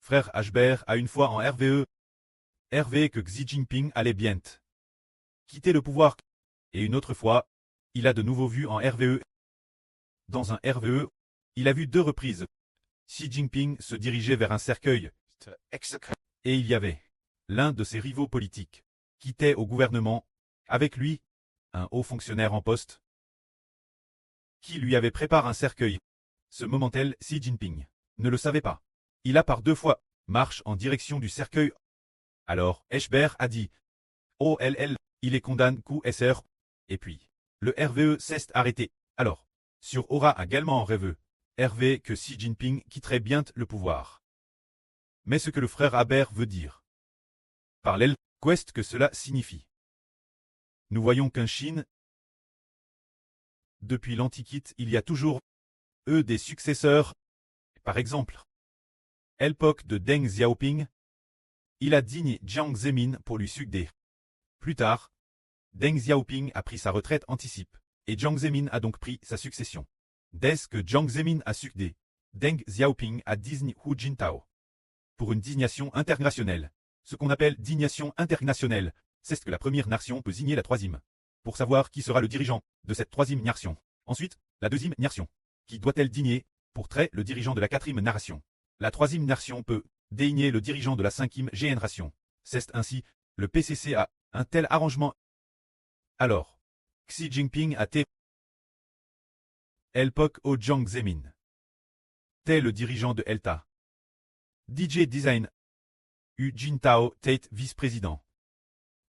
frère Hbert a une fois en RVE que Xi Jinping allait bientôt quitter le pouvoir, et une autre fois, il a de nouveau vu en RVE. Dans un RVE, il a vu 2 reprises. Xi Jinping se dirigeait vers un cercueil, et il y avait l'un de ses rivaux politiques, qui était au gouvernement, avec lui, un haut fonctionnaire en poste, qui lui avait préparé un cercueil. Ce moment-là, Xi Jinping ne le savait pas. Il a par 2 fois marche en direction du cercueil. Alors, Hbert a dit « Oh il est condamné QSR ». Et puis, le RVE s'est arrêté. Alors, sur aura également en rêve, RV que Xi Jinping quitterait bientôt le pouvoir. Mais ce que le frère Hbert veut dire par qu'est-ce que cela signifie? Nous voyons qu'en Chine, depuis l'Antiquité, il y a toujours des successeurs. Par exemple, à l'époque de Deng Xiaoping, il a digné Jiang Zemin pour lui succéder. Plus tard, Deng Xiaoping a pris sa retraite anticipe, et Jiang Zemin a donc pris sa succession. Dès que Jiang Zemin a succédé, Deng Xiaoping a désigné Hu Jintao pour une dignation internationale. Ce qu'on appelle dignation internationale, c'est ce que la première nation peut signer la troisième, pour savoir qui sera le dirigeant de cette troisième nation. Ensuite, la deuxième nation, qui doit-elle digner pour traiter le dirigeant de la quatrième nation. La troisième nation peut désigner le dirigeant de la cinquième génération. C'est ainsi, le PCC a un tel arrangement. Alors, Xi Jinping a été l'époque au Jiang Zemin. T'es le dirigeant de ELTA. DJ Design. Hu Jintao Tate vice-président.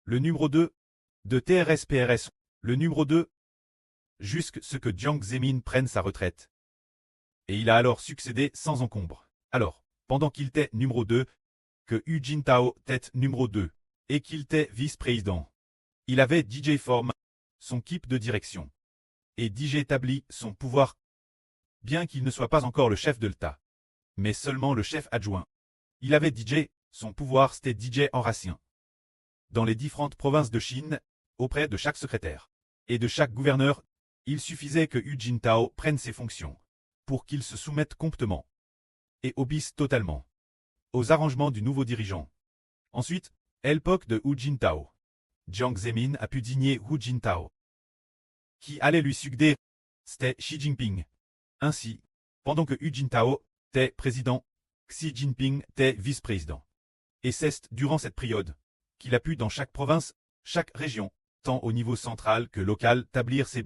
Le numéro 2 de TRS-PRS. Le numéro 2 jusqu'à ce que Jiang Zemin prenne sa retraite. Et il a alors succédé sans encombre. Alors, pendant qu'il était numéro 2, que Hu Jintao était numéro 2, et qu'il était vice-président, il avait DJ forme son équipe de direction. Et DJ établit son pouvoir, bien qu'il ne soit pas encore le chef de l'État, mais seulement le chef adjoint. Il avait DJ, son pouvoir c'était DJ enracien. Dans les différentes provinces de Chine, auprès de chaque secrétaire et de chaque gouverneur, il suffisait que Hu Jintao prenne ses fonctions, pour qu'il se soumette complètement et obéisse totalement aux arrangements du nouveau dirigeant. Ensuite, à l'époque de Hu Jintao, Jiang Zemin a pu digner Hu Jintao, qui allait lui succéder, c'était Xi Jinping. Ainsi, pendant que Hu Jintao était président, Xi Jinping était vice-président. Et c'est durant cette période qu'il a pu dans chaque province, chaque région, tant au niveau central que local, établir ses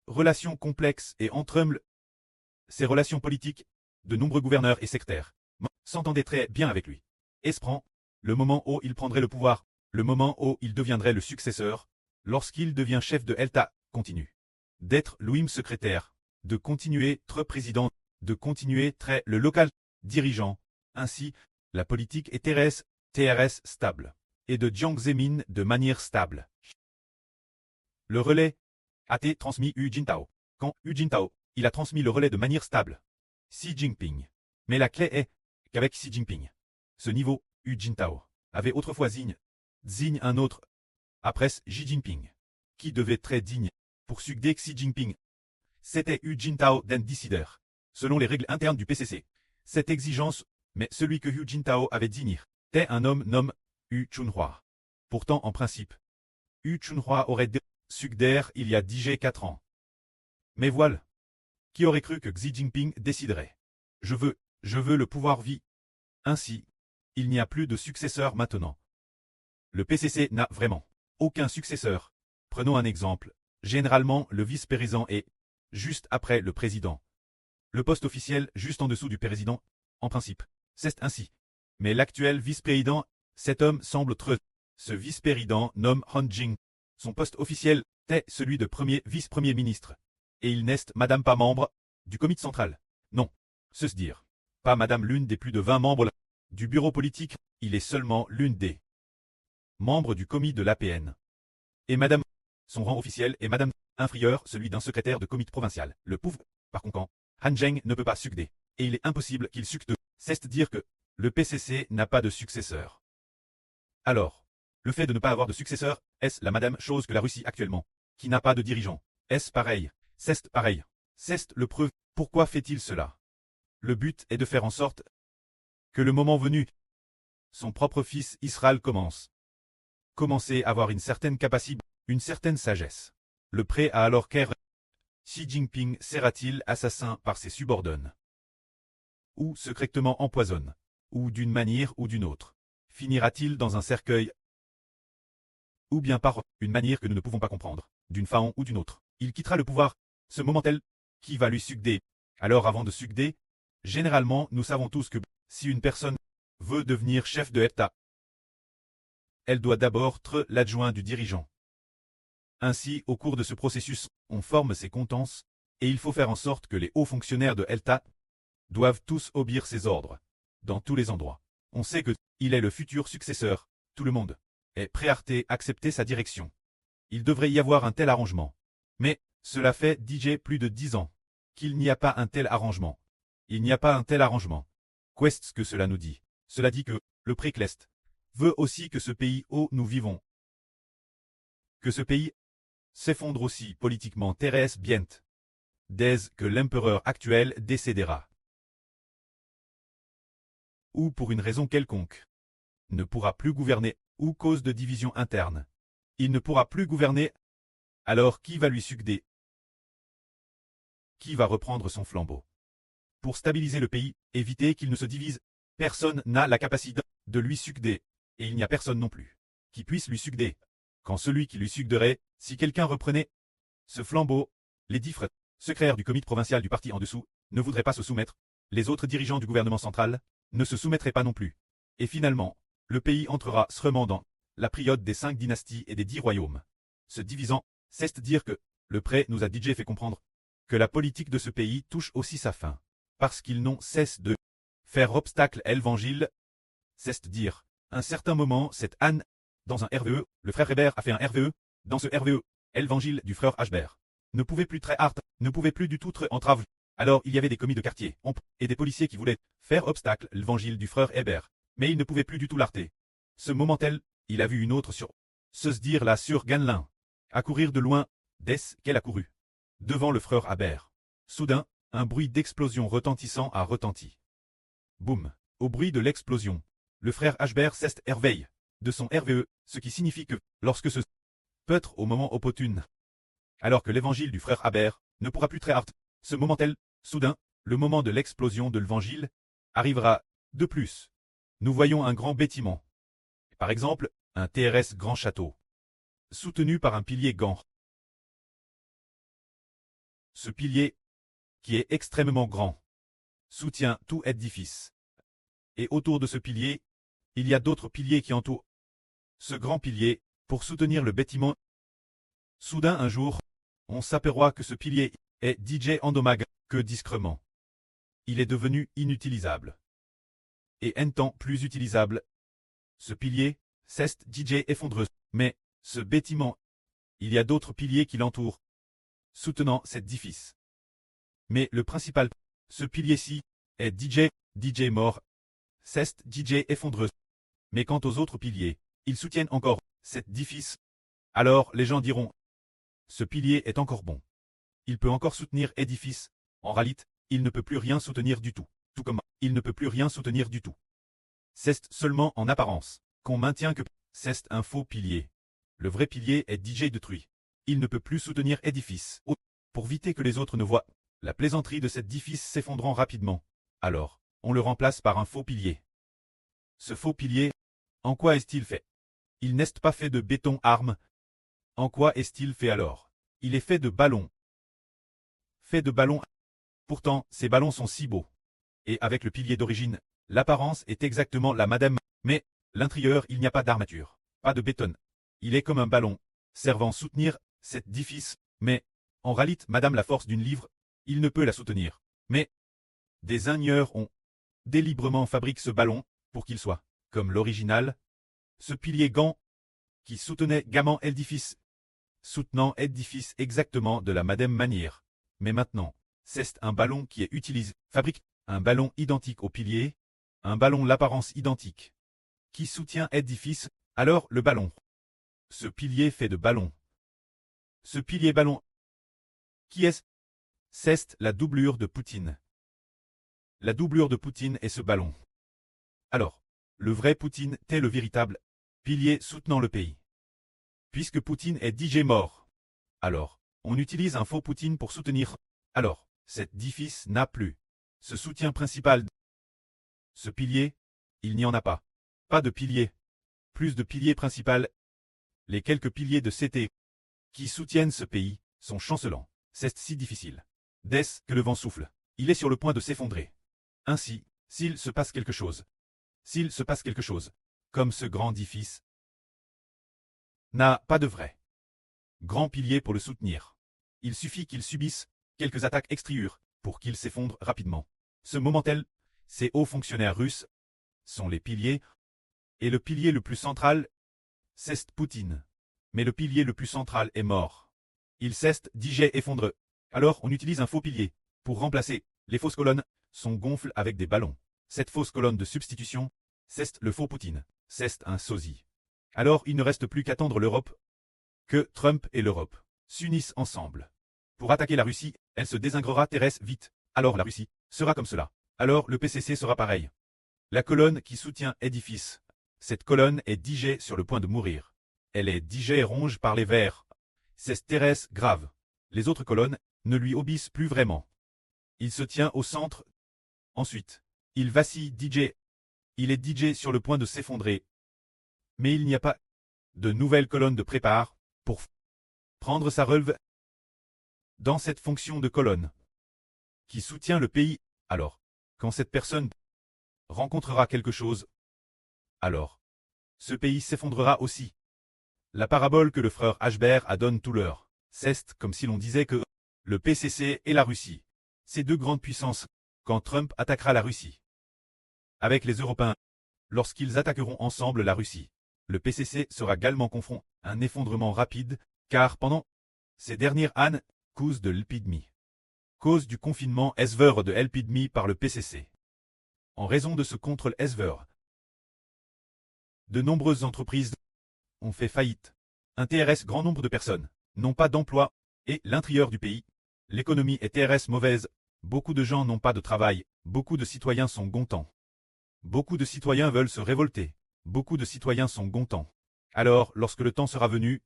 relations complexes et entre eux, ses relations politiques, de nombreux gouverneurs et sectaires s'entendaient très bien avec lui. Et se prend le moment où il prendrait le pouvoir, le moment où il deviendrait le successeur, lorsqu'il devient chef de l'État, continue d'être lui-même secrétaire, de continuer être président, de continuer très le local dirigeant. Ainsi, la politique est TRS stable, et de Jiang Zemin de manière stable. Le relais a été transmis Hu Jintao. Quand Hu Jintao, il a transmis le relais de manière stable. Xi Jinping. Mais la clé est qu'avec Xi Jinping, ce niveau, Hu Jintao, avait autrefois digne un autre, après Xi Jinping, qui devait être très digne, pour succéder Xi Jinping. C'était Hu Jintao d'un décideur, selon les règles internes du PCC. Cette exigence, mais celui que Hu Jintao avait digné, était un homme nommé Hu Chunhua. Pourtant, en principe, Hu Chunhua aurait succédé il y a 4 ans. Mais voilà. Qui aurait cru que Xi Jinping déciderait? Je veux le pouvoir vie. Ainsi, il n'y a plus de successeur maintenant. Le PCC n'a vraiment aucun successeur. Prenons un exemple. Généralement, le vice-président est juste après le président. Le poste officiel juste en dessous du président, en principe. C'est ainsi. Mais l'actuel vice-président, cet homme semble être ce vice-président nomme Han Jing. Son poste officiel est celui de premier vice-premier ministre. Et il n'est madame pas membre du comité central. Non. Se dire. Pas madame l'une des plus de 20 membres du bureau politique, il est seulement l'une des membres du comité de l'APN. Et madame, son rang officiel est madame inférieur, celui d'un secrétaire de comité provincial. Le pauvre, par conséquent, Han Zheng ne peut pas succéder. Et il est impossible qu'il succède. C'est dire que le PCC n'a pas de successeur. Alors, le fait de ne pas avoir de successeur, est-ce la madame chose que la Russie actuellement, qui n'a pas de dirigeant? Est-ce pareil? C'est pareil. C'est le preuve. Pourquoi fait-il cela? Le but est de faire en sorte que le moment venu, son propre fils Israël commençait à avoir une certaine capacité, une certaine sagesse. Le pré a alors qu'ère Xi Jinping sera-t-il assassin par ses subordonnés? Ou secrètement empoisonne? Ou d'une manière ou d'une autre? Finira-t-il dans un cercueil? Ou bien par une manière que nous ne pouvons pas comprendre, d'une façon ou d'une autre? Il quittera le pouvoir, ce moment-tel, qui va lui succéder. Alors avant de succéder, généralement nous savons tous que si une personne veut devenir chef de l'État, elle doit d'abord être l'adjoint du dirigeant. Ainsi, au cours de ce processus, on forme ses compétences, et il faut faire en sorte que les hauts fonctionnaires de l'État doivent tous obéir ses ordres, dans tous les endroits. On sait que il est le futur successeur, tout le monde est prêt à accepter sa direction. Il devrait y avoir un tel arrangement. Mais, cela fait plus de 10 ans qu'il n'y a pas un tel arrangement. Il n'y a pas un tel arrangement. Qu'est-ce que cela nous dit? Cela dit que le précleste veut aussi que ce pays où nous vivons, que ce pays s'effondre aussi politiquement Thérèse Bient, dès que l'empereur actuel décédera. Ou pour une raison quelconque, ne pourra plus gouverner, ou cause de division interne. Il ne pourra plus gouverner, alors qui va lui succéder? Qui va reprendre son flambeau? Pour stabiliser le pays, éviter qu'il ne se divise, personne n'a la capacité de lui succéder, et il n'y a personne non plus qui puisse lui succéder. Quand celui qui lui succéderait, si quelqu'un reprenait ce flambeau, les 10 secrétaires du comité provincial du parti en dessous ne voudraient pas se soumettre, les autres dirigeants du gouvernement central ne se soumettraient pas non plus. Et finalement, le pays entrera seulement dans la période des 5 dynasties et des 10 royaumes. Se divisant, c'est dire que le pré nous a fait comprendre que la politique de ce pays touche aussi sa fin, parce qu'ils n'ont cesse de faire obstacle à l'évangile. C'est dire, un certain moment, cette Anne, dans un RVE, le frère Hébert a fait un RVE, dans ce RVE, l'évangile du frère Hbert ne pouvait plus très hard, ne pouvait plus du tout être entrave. Alors il y avait des commis de quartier, et des policiers qui voulaient faire obstacle à l'évangile du frère Hébert, mais ils ne pouvaient plus du tout l'arter. Ce moment-tel, il a vu une autre sur se dire là sur Ganelin, à courir de loin, dès qu'elle a couru, devant le frère Hbert. Soudain, un bruit d'explosion retentissant a retenti. Boum! Au bruit de l'explosion, le frère Hbert s'est réveillé de son RVE, ce qui signifie que, lorsque ce peut être au moment opportun, alors que l'évangile du frère Hbert ne pourra plus très hard, ce moment-tel, soudain, le moment de l'explosion de l'évangile arrivera. De plus, nous voyons un grand bâtiment, par exemple, un TRS grand château, soutenu par un pilier gant. Ce pilier, qui est extrêmement grand, soutient tout édifice. Et autour de ce pilier, il y a d'autres piliers qui entourent ce grand pilier pour soutenir le bâtiment. Soudain un jour, on s'aperçoit que ce pilier est endommagé que discrètement. Il est devenu inutilisable. Et un temps plus utilisable. Ce pilier, c'est effondreux. Mais, ce bâtiment, il y a d'autres piliers qui l'entourent, soutenant cet édifice. Mais le principal, ce pilier-ci, est DJ mort. C'est effondreux. Mais quant aux autres piliers, ils soutiennent encore cet édifice. Alors les gens diront, ce pilier est encore bon. Il peut encore soutenir édifice. En réalité, il ne peut plus rien soutenir du tout. Tout comme il ne peut plus rien soutenir du tout. C'est seulement en apparence qu'on maintient que c'est un faux pilier. Le vrai pilier est détruit. Il ne peut plus soutenir édifice. Pour éviter que les autres ne voient la plaisanterie de cet édifice s'effondrant rapidement, alors, on le remplace par un faux pilier. Ce faux pilier, en quoi est-il fait? Il n'est pas fait de béton arme. En quoi est-il fait alors? Il est fait de ballons. Fait de ballons. Pourtant, ces ballons sont si beaux. Et avec le pilier d'origine, l'apparence est exactement la madame, mais, l'intérieur il n'y a pas d'armature, pas de béton. Il est comme un ballon, servant à soutenir cet édifice, mais, en réalité madame la force d'une livre, il ne peut la soutenir. Mais, des ingénieurs ont délibérément fabriqué ce ballon, pour qu'il soit, comme l'original, ce pilier gant, qui soutenait gaiement l'édifice, soutenant l'édifice exactement de la madame manière. Mais maintenant, c'est un ballon qui est utilisé, fabrique un ballon identique au pilier, un ballon l'apparence identique, qui soutient l'édifice, alors le ballon. Ce pilier fait de ballon. Ce pilier ballon, qui est-ce? C'est la doublure de Poutine. La doublure de Poutine est ce ballon. Alors, le vrai Poutine est le véritable pilier soutenant le pays. Puisque Poutine est DJ mort. Alors, on utilise un faux Poutine pour soutenir. Alors, cet édifice n'a plus ce soutien principal. Ce pilier, il n'y en a pas. Pas de pilier. Plus de pilier principal. Les quelques piliers de CT qui soutiennent ce pays sont chancelants. C'est si difficile. Dès que le vent souffle, il est sur le point de s'effondrer. Ainsi, s'il se passe quelque chose, comme ce grand édifice n'a pas de vrai grand pilier pour le soutenir, il suffit qu'il subisse quelques attaques extérieures pour qu'il s'effondre rapidement. Ce moment-là, ces hauts fonctionnaires russes sont les piliers, et le pilier le plus central, c'est Poutine. Mais le pilier le plus central est mort. Il s'est DJ effondre. Alors on utilise un faux pilier pour remplacer. Les fausses colonnes sont gonflées avec des ballons. Cette fausse colonne de substitution, c'est le faux Poutine. C'est un sosie. Alors il ne reste plus qu'attendre l'Europe, que Trump et l'Europe s'unissent ensemble. Pour attaquer la Russie, elle se désintégrera terrestre vite. Alors la Russie sera comme cela. Alors le PCC sera pareil. La colonne qui soutient édifice. Cette colonne est DJ sur le point de mourir. Elle est DJ ronge par les vers. C'est terrestre grave. Les autres colonnes ne lui obéissent plus vraiment. Il se tient au centre. Ensuite, il vacille DJ. Il est DJ sur le point de s'effondrer. Mais il n'y a pas de nouvelle colonne de prépare pour prendre sa relève dans cette fonction de colonne qui soutient le pays. Alors, quand cette personne rencontrera quelque chose, alors, ce pays s'effondrera aussi. La parabole que le frère Ashbert a donne tout l'heure, c'est comme si l'on disait que le PCC et la Russie, ces deux grandes puissances, quand Trump attaquera la Russie avec les Européens, lorsqu'ils attaqueront ensemble la Russie, le PCC sera également confronté à un effondrement rapide, car pendant ces dernières années, cause de l'épidémie, cause du confinement esver de l'épidémie par le PCC. En raison de ce contrôle esver, de nombreuses entreprises ont fait faillite. Un TRS grand nombre de personnes n'ont pas d'emploi, et l'intérieur du pays, l'économie est TRS mauvaise, beaucoup de gens n'ont pas de travail, beaucoup de citoyens sont contents. Beaucoup de citoyens veulent se révolter, beaucoup de citoyens sont contents. Alors, lorsque le temps sera venu,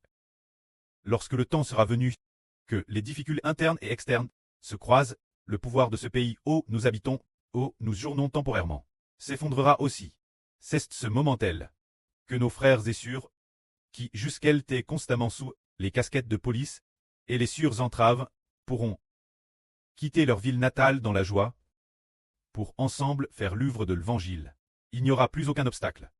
que les difficultés internes et externes se croisent, le pouvoir de ce pays où nous habitons, où nous journons temporairement, s'effondrera aussi. C'est ce moment-là que nos frères et sœurs, qui jusqu'elles étaient constamment sous les casquettes de police et les sûres entraves, pourront quitter leur ville natale dans la joie, pour ensemble faire l'œuvre de l'Évangile. Il n'y aura plus aucun obstacle.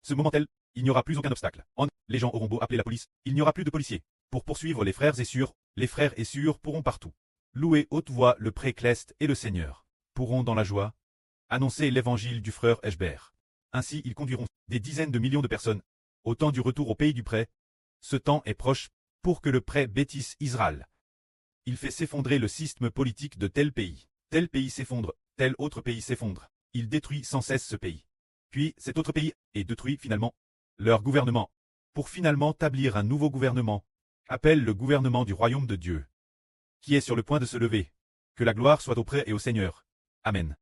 Ce moment-là, il n'y aura plus aucun obstacle. Les gens auront beau appeler la police, il n'y aura plus de policiers. Pour poursuivre les frères et sœurs pourront partout louer haute voix le précleste et le Seigneur, pourront dans la joie annoncer l'évangile du frère Ashbert. Ainsi ils conduiront des dizaines de millions de personnes au temps du retour au pays du prêt. Ce temps est proche pour que le prêt bêtise Israël. Il fait s'effondrer le système politique de tel pays s'effondre, tel autre pays s'effondre. Il détruit sans cesse ce pays. Puis cet autre pays est détruit finalement. Leur gouvernement, pour finalement établir un nouveau gouvernement, appelle le gouvernement du royaume de Dieu, qui est sur le point de se lever. Que la gloire soit auprès et au Seigneur. Amen.